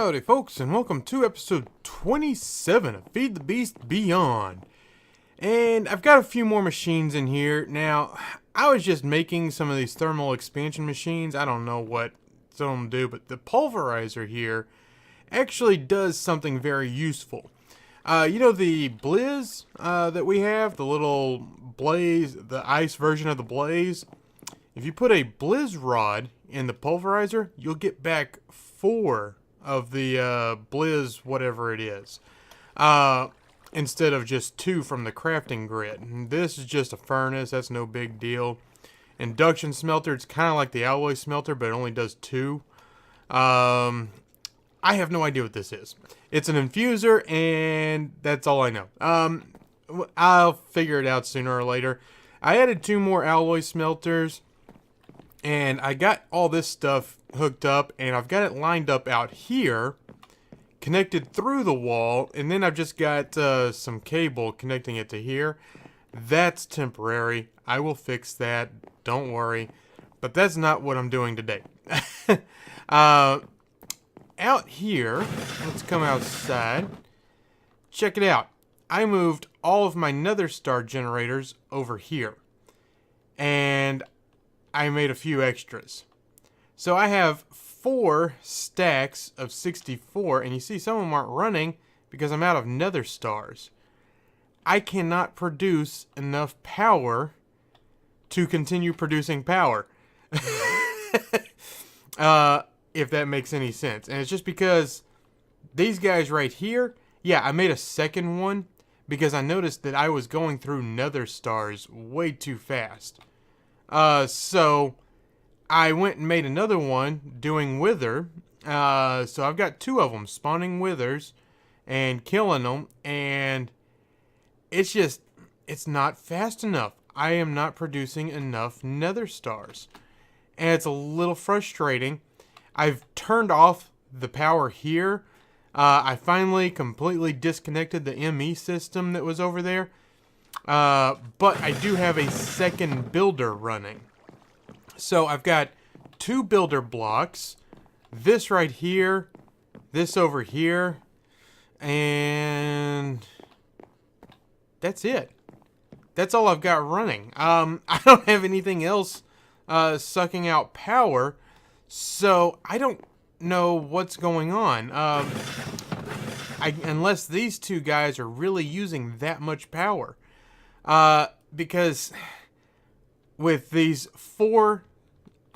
Howdy folks, and welcome to episode 27 of Feed the Beast Beyond. And I've got a few more machines in here. Now, I was just making some of these thermal expansion machines. I don't know what some of them do, but the Pulverizer here actually does something very useful. You know the Blizz that we have, the little blaze, the ice version of the blaze? If you put a Blizz rod in the Pulverizer, you'll get back 4 of the Blizz whatever it is, instead of just 2 from the crafting grid. And this is just a furnace, that's no big deal. Induction Smelter, it's kind of like the alloy smelter, but it only does 2. I have no idea what this is. It's an infuser, and that's all I know. I'll figure it out sooner or later. I added 2 more alloy smelters, and I got all this stuff hooked up, and I've got it lined up out here, connected through the wall, and then I've just got some cable connecting it to here. That's temporary. I will fix that. Don't worry. But that's not what I'm doing today. Out here, let's come outside. Check it out. I moved all of my Nether Star generators over here, and I made a few extras. So I have 4 stacks of 64, and you see some of them aren't running because I'm out of Nether Stars. I cannot produce enough power to continue producing power. If that makes any sense. And it's just because these guys right here, yeah, I made a second one because I noticed that I was going through Nether Stars way too fast. So I went and made another one doing Wither. So I've got 2 of them spawning Withers and killing them, and it's not fast enough. I am not producing enough Nether Stars, and it's a little frustrating. I've turned off the power here. I finally completely disconnected the ME system that was over there. But I do have a second builder running. So I've got 2 builder blocks. This right here. This over here. And that's it. That's all I've got running. I don't have anything else sucking out power. So I don't know what's going on. Unless these 2 guys are really using that much power. Because with these 4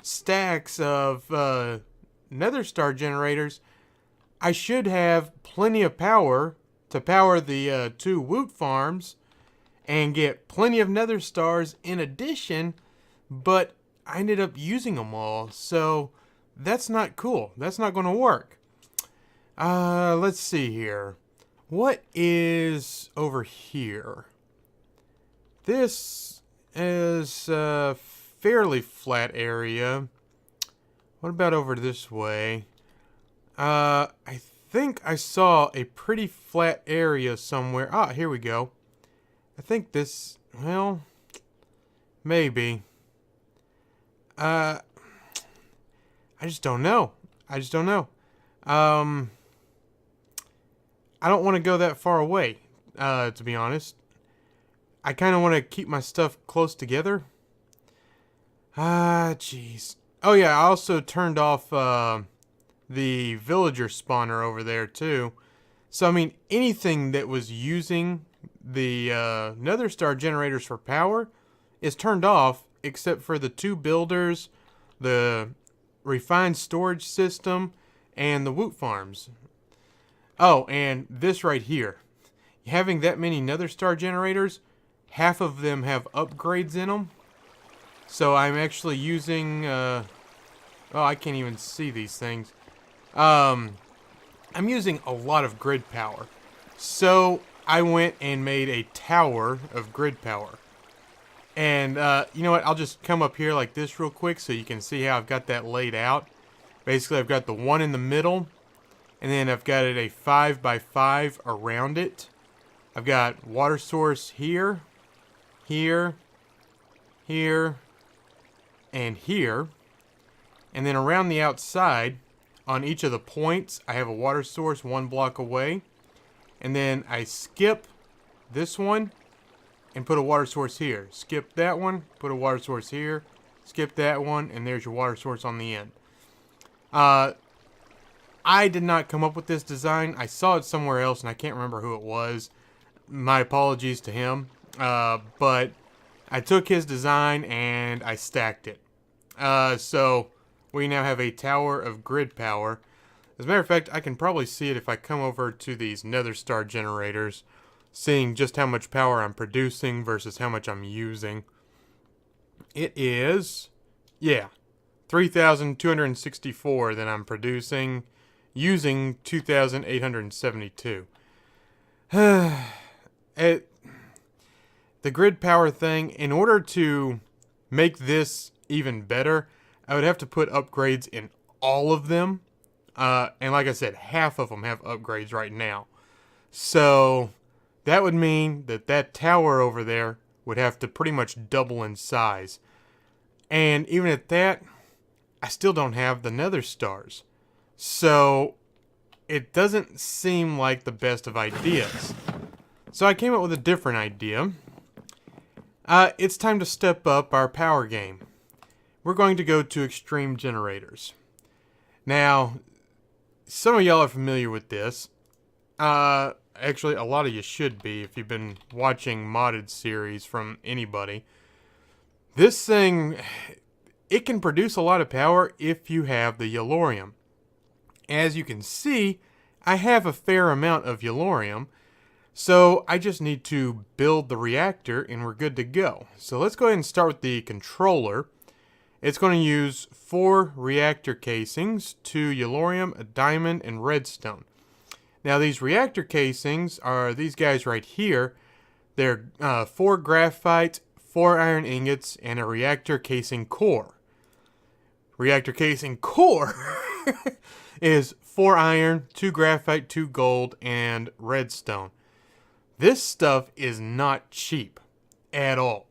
stacks of Nether Star generators, I should have plenty of power to power the 2 Woot farms and get plenty of Nether Stars in addition, but I ended up using them all, so that's not cool. That's not going to work. Let's see here. What is over here? This is a fairly flat area. What about over this way? I think I saw a pretty flat area somewhere. Ah, here we go. I think this, well, maybe. I just don't know. I don't want to go that far away, to be honest. I kind of want to keep my stuff close together. Jeez. Oh, yeah, I also turned off the villager spawner over there, too. So, I mean, anything that was using the Nether Star generators for power is turned off, except for the 2 builders, the refined storage system, and the Woot farms. Oh, and this right here. Having that many Nether Star generators, half of them have upgrades in them. So I'm actually using, oh, I can't even see these things. I'm using a lot of grid power. So I went and made a tower of grid power. And, you know what, I'll just come up here like this real quick so you can see how I've got that laid out. Basically, I've got the one in the middle, and then I've got it a 5x5 around it. I've got water source here, here, here, and here. And then around the outside, on each of the points, I have a water source 1 block away. And then I skip this one and put a water source here. Skip that one, put a water source here. Skip that one, and there's your water source on the end. I did not come up with this design. I saw it somewhere else, and I can't remember who it was. My apologies to him. But I took his design, and I stacked it. So we now have a tower of grid power. As a matter of fact, I can probably see it if I come over to these nether star generators, seeing just how much power I'm producing versus how much I'm using. It is, yeah, 3,264 that I'm producing, using 2,872. The grid power thing, in order to make this even better, I would have to put upgrades in all of them. And like I said, half of them have upgrades right now. So that would mean that that tower over there would have to pretty much double in size. And even at that, I still don't have the nether stars. So it doesn't seem like the best of ideas. So I came up with a different idea. It's time to step up our power game. We're going to go to extreme generators. Now, some of y'all are familiar with this. Actually, a lot of you should be if you've been watching modded series from anybody. This thing, it can produce a lot of power if you have the yellorium. As you can see, I have a fair amount of yellorium, so I just need to build the reactor and we're good to go. So let's go ahead and start with the controller. It's going to use 4 reactor casings, 2 yellorium, a diamond, and redstone. Now these reactor casings are these guys right here. They're 4 graphite, 4 iron ingots, and a reactor casing core. Reactor casing core is 4 iron, 2 graphite, 2 gold, and redstone. This stuff is not cheap at all.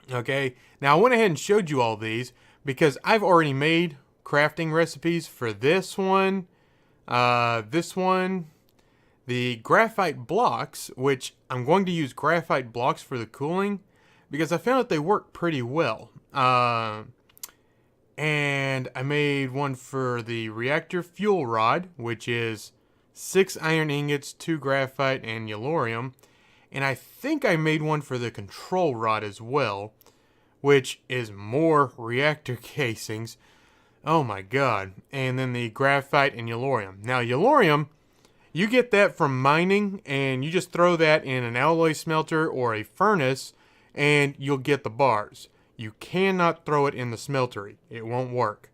Okay, now I went ahead and showed you all these because I've already made crafting recipes for this one, the graphite blocks, which I'm going to use graphite blocks for the cooling because I found that they work pretty well. And I made one for the reactor fuel rod, which is 6 iron ingots, 2 graphite, and yellorium. And I think I made one for the control rod as well, which is more reactor casings. Oh my god. And then the graphite and yellorium. Now yellorium, you get that from mining, and you just throw that in an alloy smelter or a furnace, and you'll get the bars. You cannot throw it in the smeltery. It won't work.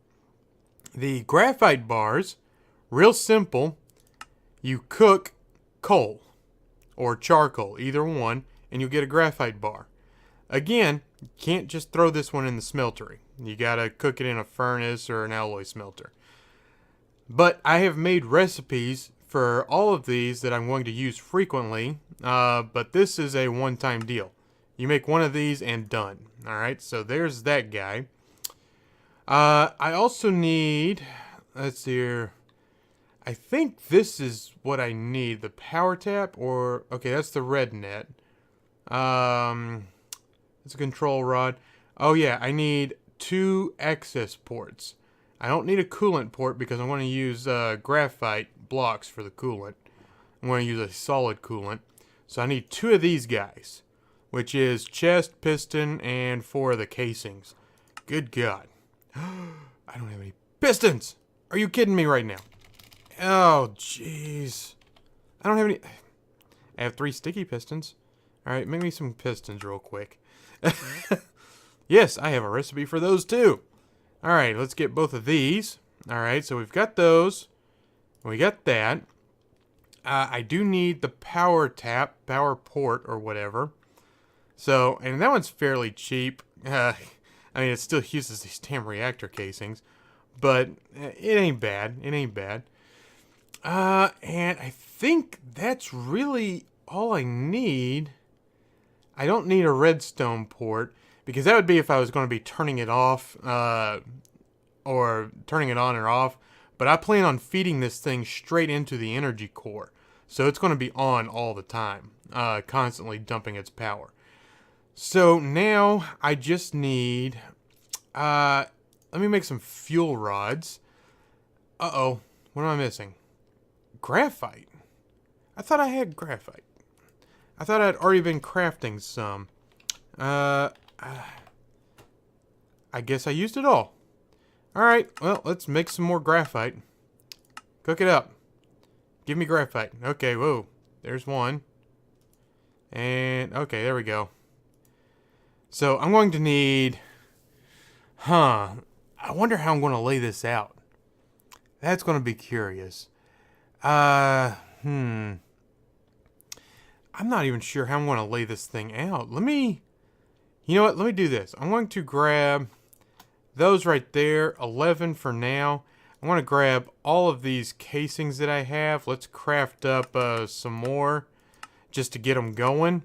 The graphite bars, real simple. You cook coal or charcoal, either one, and you'll get a graphite bar. Again, you can't just throw this one in the smeltery. You gotta cook it in a furnace or an alloy smelter. But I have made recipes for all of these that I'm going to use frequently, but this is a one-time deal. You make one of these and done. Alright, so there's that guy. I also need, let's see here, I think this is what I need, the power tap, or, okay, that's the red net. It's a control rod. Oh yeah, I need 2 access ports. I don't need a coolant port because I'm going to use graphite blocks for the coolant. I'm going to use a solid coolant. So I need 2 of these guys, which is chest, piston, and 4 of the casings. Good God. I don't have any pistons. Are you kidding me right now? Oh, jeez. I don't have any. I have 3 sticky pistons. Alright, make me some pistons real quick. Yes, I have a recipe for those too. Alright, let's get both of these. Alright, so we've got those. We got that. I do need the power tap, power port, or whatever. So, and that one's fairly cheap. I mean, it still uses these damn reactor casings. But it ain't bad. It ain't bad. And I think that's really all I need. I don't need a redstone port, because that would be if I was going to be turning it off, or turning it on or off. But I plan on feeding this thing straight into the energy core. So it's going to be on all the time, constantly dumping its power. So now I just need, let me make some fuel rods. Uh-oh, what am I missing? Graphite. I thought I had graphite. I thought I'd already been crafting some. I guess I used it all. Alright, well, let's make some more graphite. Cook it up. Give me graphite. Okay, whoa. There's one. And, okay, there we go. So, I'm going to need... I wonder how I'm going to lay this out. That's going to be curious. I'm not even sure how I'm going to lay this thing out. Let me... You know what? Let me do this. I'm going to grab those right there. 11 for now. I want to grab all of these casings that I have. Let's craft up some more just to get them going.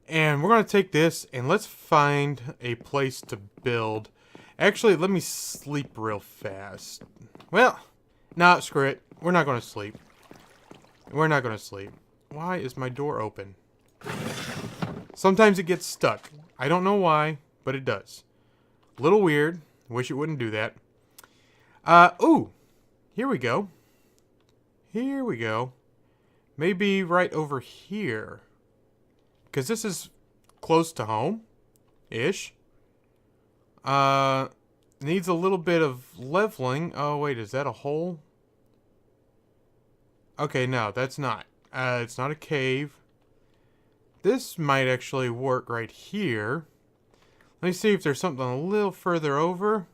And we're going to take this and let's find a place to build. Actually, let me sleep real fast. Well, nah, screw it. We're not going to sleep. We're not going to sleep. Why is my door open? Sometimes it gets stuck. I don't know why, but it does. A little weird. Wish it wouldn't do that. Ooh. Here we go. Here we go. Maybe right over here. Because this is close to home-ish. Needs a little bit of leveling. Oh, wait, is that a hole? Okay, no, that's not. It's not a cave. This might actually work right here. Let me see if there's something a little further over.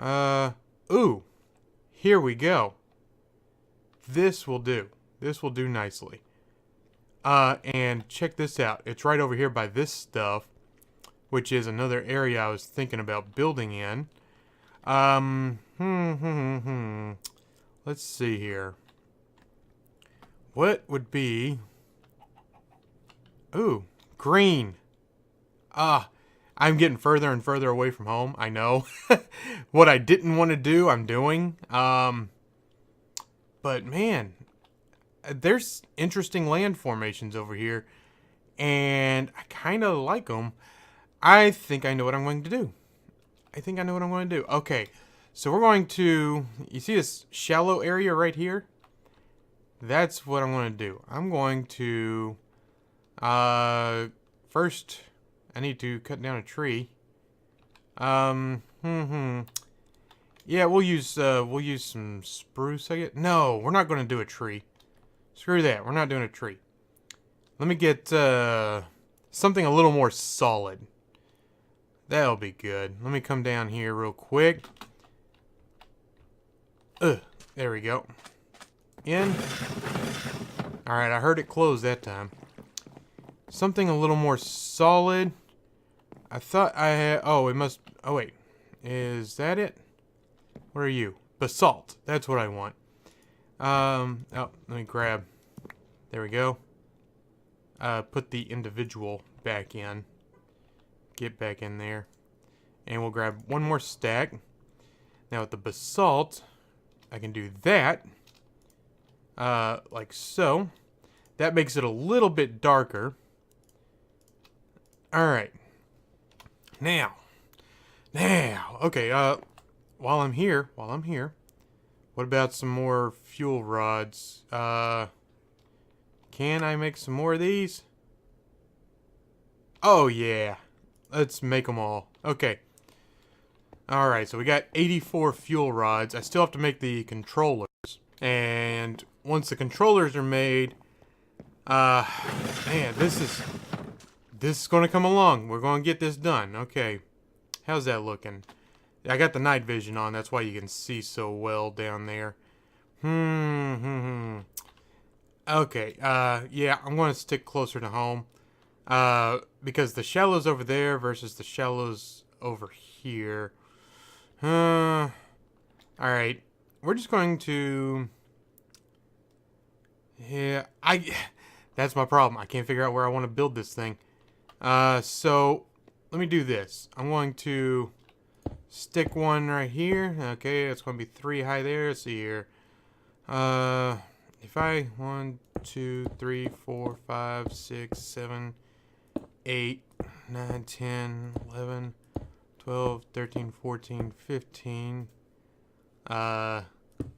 Ooh. Here we go. This will do. This will do nicely. And check this out. It's right over here by this stuff, which is another area I was thinking about building in. Let's see here. What would be... Ooh, green. I'm getting further and further away from home. I know. What I didn't want to do, I'm doing. But man, there's interesting land formations over here. And I kind of like them. I think I know what I'm going to do. Okay, so we're going to... You see this shallow area right here? That's what I'm going to do. I'm going to... First, I need to cut down a tree. Yeah, we'll use some spruce, I guess. No, we're not going to do a tree. Screw that. We're not doing a tree. Let me get, something a little more solid. That'll be good. Let me come down here real quick. There we go. In. Alright, I heard it close that time. Something a little more solid. I thought I had... Oh, it must... Oh, wait. Is that it? What are you? Basalt. That's what I want. Oh, let me grab... There we go. Put the individual back in. Get back in there. And we'll grab one more stack. Now with the basalt, I can do that. Like so. That makes it a little bit darker. Alright. Now. Okay, while I'm here, what about some more fuel rods? Can I make some more of these? Oh, yeah. Let's make them all. Okay. Alright, so we got 84 fuel rods. I still have to make the controllers. And once the controllers are made, man, this is going to come along. We're going to get this done. Okay. How's that looking? I got the night vision on. That's why you can see so well down there. Okay. Yeah, I'm going to stick closer to home. Because the shallows over there versus the shallows over here. Alright. We're just going to... Yeah, that's my problem. I can't figure out where I want to build this thing. So, let me do this. I'm going to Stick one right here. Okay, it's going to be 3 high there. Let's see here. If I 1, 2, 3, 4, 5, 6, 7, 8, 9, 10, 11, 12, 13, 14, 15,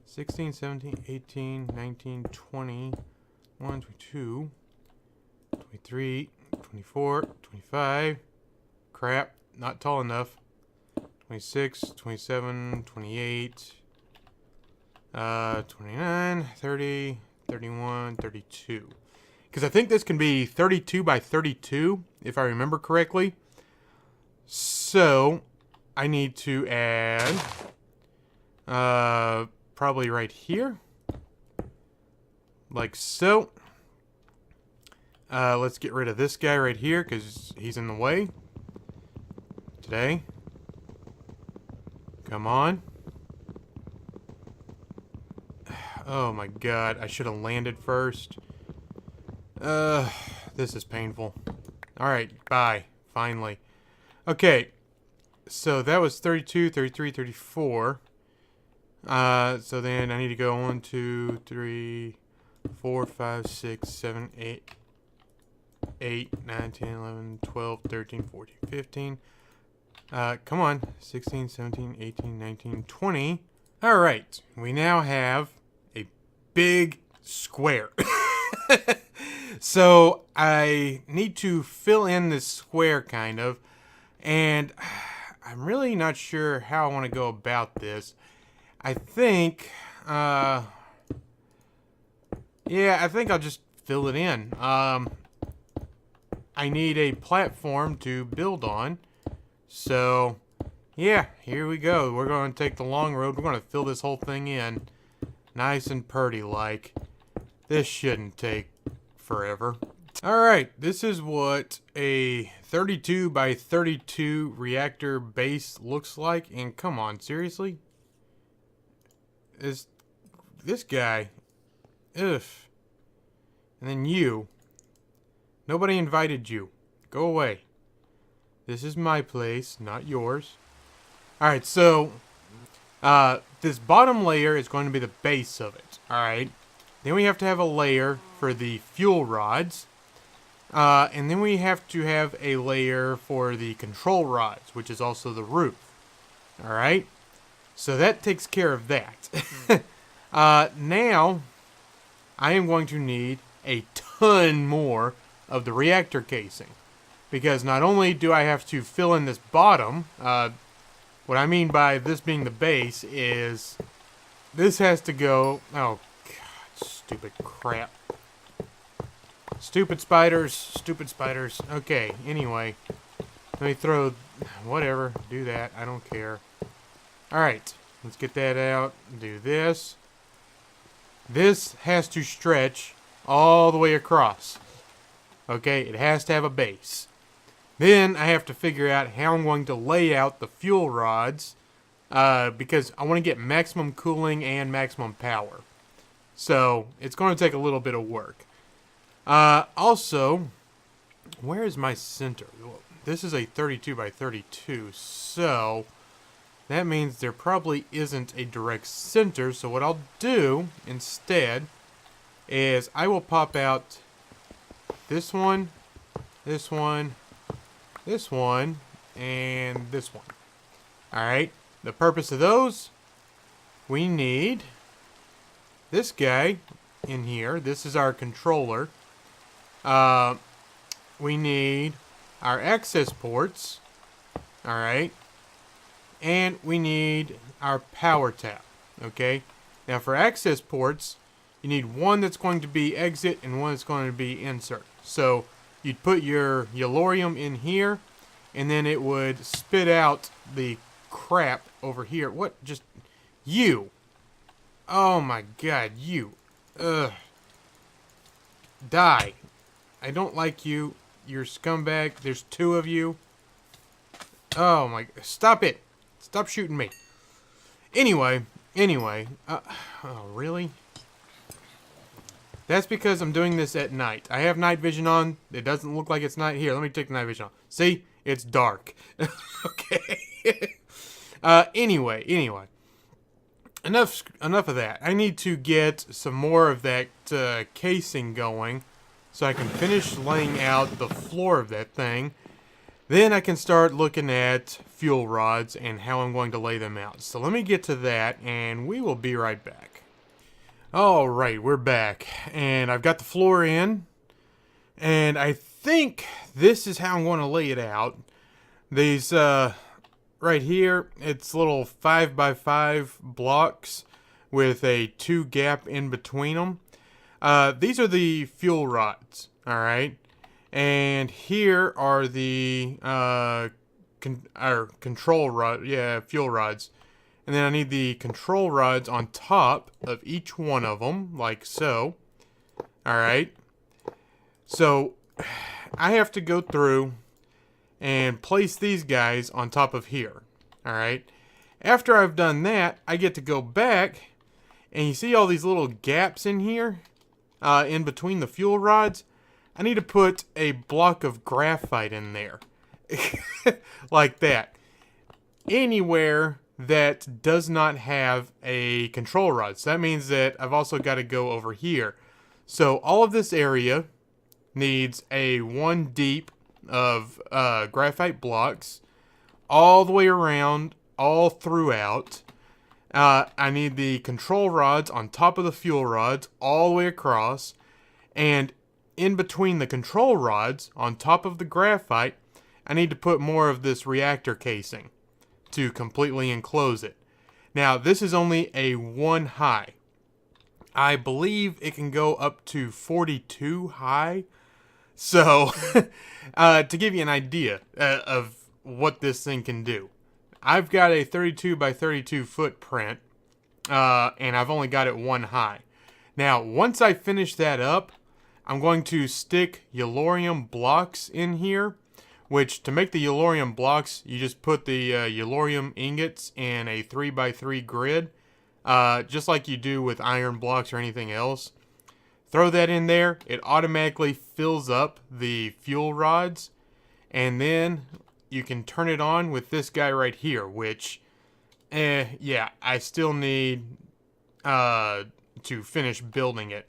16, 17, 18, 19, 20, 21, 22, 23, 24, 25. Crap, not tall enough. 26, 27, 28, 29, 30, 31, 32. Because I think this can be 32 by 32, if I remember correctly. So, I need to add, probably right here. Like so. Let's get rid of this guy right here, because he's in the way. Today. Come on. Oh my god, I should have landed first. This is painful. Alright, bye. Finally. Okay. So that was 32, 33, 34. So then I need to go 1, 2, 3, 4, 5, 6, 7, 8, 8, 9, 10, 11, 12, 13, 14, 15. Come on. 16, 17, 18, 19, 20. Alright. We now have a big square. So, I need to fill in this square, kind of. And I'm really not sure how I want to go about this. I think, yeah, I think I'll just fill it in. I need a platform to build on. So, yeah, here we go. We're going to take the long road. We're going to fill this whole thing in. Nice and purty like. This shouldn't take forever. Alright, this is what a 32 by 32 reactor base looks like. And come on, seriously? This guy. Ugh. And then you. Nobody invited you. Go away. This is my place, not yours. Alright, so this bottom layer is going to be the base of it. Alright. Then we have to have a layer for the fuel rods. And then we have to have a layer for the control rods, which is also the roof. Alright. So that takes care of that. Now, I am going to need a ton more of the reactor casing. Because not only do I have to fill in this bottom, what I mean by this being the base is this has to go... Oh, God, stupid crap. Stupid spiders, stupid spiders. Okay, anyway. Let me throw... Whatever, do that. I don't care. Alright, let's get that out. Do this. This has to stretch all the way across. Okay, it has to have a base. Then I have to figure out how I'm going to lay out the fuel rods because I want to get maximum cooling and maximum power. So it's going to take a little bit of work. Also, where is my center? This is a 32 by 32, so that means there probably isn't a direct center. So what I'll do instead is I will pop out this one, this one, this one, and this one. Alright, the purpose of those, we need this guy in here. This is our controller. We need our access ports. Alright. And we need our power tap. Okay. Now for access ports, you need one that's going to be exit and one that's going to be insert. So you'd put your yellorium in here, and then it would spit out the crap over here. What? Just you. Oh my god, you. Ugh. Die. I don't like you. You're a scumbag. There's 2 of you. Oh my... Stop it. Stop shooting me. Anyway. Oh, really? That's because I'm doing this at night. I have night vision on. It doesn't look like it's night. Here, let me take the night vision on. See? It's dark. Okay. Anyway. Enough of that. I need to get some more of that casing going so I can finish laying out the floor of that thing. Then I can start looking at fuel rods and how I'm going to lay them out. So let me get to that and we will be right back. Alright, we're back. And I've got the floor in. And I think this is how I'm going to lay it out. These, right here, it's little 5x5 blocks with a 2 gap in between them. These are the fuel rods, alright? And here are the control rod, fuel rods. And then I need the control rods on top of each one of them, like so. Alright. So, I have to go through and place these guys on top of here. Alright. After I've done that, I get to go back, and you see all these little gaps in here, in between the fuel rods? I need to put a block of graphite in there. Like that. Anywhere that does not have a control rod. So that means that I've also got to go over here. So all of this area needs a 1 deep of graphite blocks all the way around, all throughout. I need the control rods on top of the fuel rods all the way across. And in between the control rods, on top of the graphite, I need to put more of this reactor casing to completely enclose it. Now, this is only a 1 high. I believe it can go up to 42 high. So, to give you an idea of what this thing can do, I've got a 32 by 32 footprint, and I've only got it 1 high. Now, once I finish that up, I'm going to stick yellorium blocks in here, which to make the yellorium blocks, you just put the yellorium ingots in a 3x3 grid, just like you do with iron blocks or anything else. Throw that in there, it automatically fills up the fuel rods, and then you can turn it on with this guy right here, which, yeah, I still need to finish building it.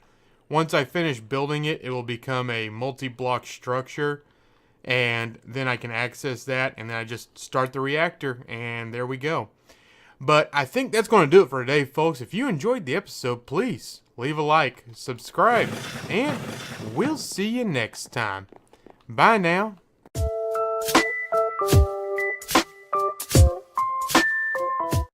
Once I finish building it, it will become a multi-block structure, and then I can access that, and then I just start the reactor, and there we go. But I think that's going to do it for today, folks. If you enjoyed the episode, please leave a like, subscribe, and we'll see you next time. Bye now.